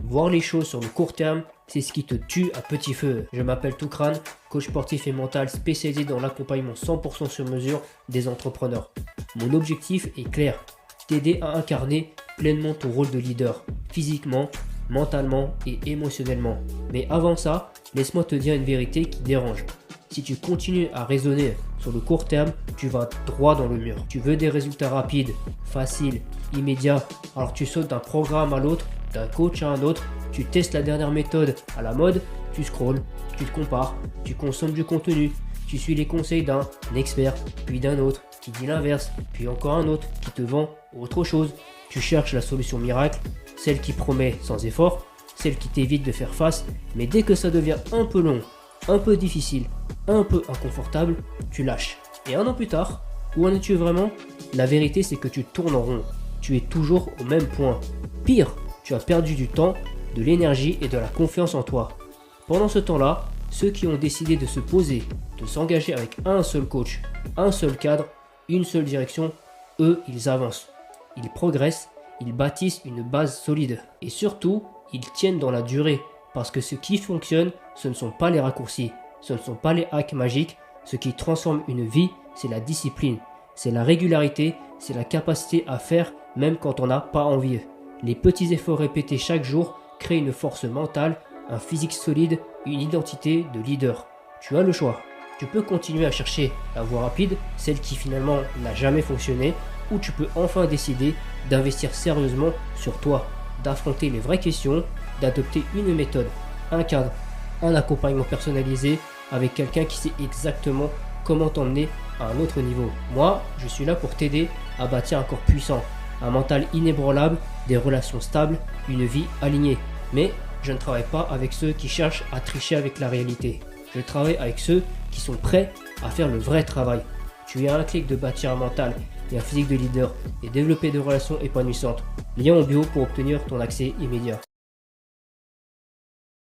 Voir les choses sur le court terme, c'est ce qui te tue à petit feu. Je m'appelle Toukran, coach sportif et mental spécialisé dans l'accompagnement 100% sur mesure des entrepreneurs. Mon objectif est clair, t'aider à incarner pleinement ton rôle de leader, physiquement, mentalement et émotionnellement. Mais avant ça, laisse-moi te dire une vérité qui dérange. Si tu continues à raisonner sur le court terme, tu vas droit dans le mur. Tu veux des résultats rapides, faciles, immédiats, alors tu sautes d'un programme à l'autre, d'un coach à un autre, tu testes la dernière méthode à la mode, tu scrolles, tu te compares, tu consommes du contenu, tu suis les conseils d'un expert, puis d'un autre qui dit l'inverse, puis encore un autre qui te vend autre chose. Tu cherches la solution miracle, celle qui promet sans effort, celle qui t'évite de faire face, mais dès que ça devient un peu long, un peu difficile, un peu inconfortable, tu lâches. Et un an plus tard, où en es-tu vraiment? La vérité, c'est que tu tournes en rond. Tu es toujours au même point. Pire, tu as perdu du temps, de l'énergie et de la confiance en toi. Pendant ce temps-là, ceux qui ont décidé de se poser, de s'engager avec un seul coach, un seul cadre, une seule direction, eux, ils avancent. Ils progressent, ils bâtissent une base solide. Et surtout, ils tiennent dans la durée. Parce que ce qui fonctionne, ce ne sont pas les raccourcis, ce ne sont pas les hacks magiques. Ce qui transforme une vie, c'est la discipline, c'est la régularité, c'est la capacité à faire même quand on n'a pas envie. Les petits efforts répétés chaque jour créent une force mentale, un physique solide, une identité de leader. Tu as le choix. Tu peux continuer à chercher la voie rapide, celle qui finalement n'a jamais fonctionné, ou tu peux enfin décider d'investir sérieusement sur toi, d'affronter les vraies questions, d'adopter une méthode, un cadre, un accompagnement personnalisé avec quelqu'un qui sait exactement comment t'emmener à un autre niveau. Moi, je suis là pour t'aider à bâtir un corps puissant, un mental inébranlable, des relations stables, une vie alignée. Mais je ne travaille pas avec ceux qui cherchent à tricher avec la réalité. Je travaille avec ceux qui sont prêts à faire le vrai travail. Tu es à un clic de bâtir un mental et un physique de leader et développer des relations épanouissantes. Lien en bio pour obtenir ton accès immédiat.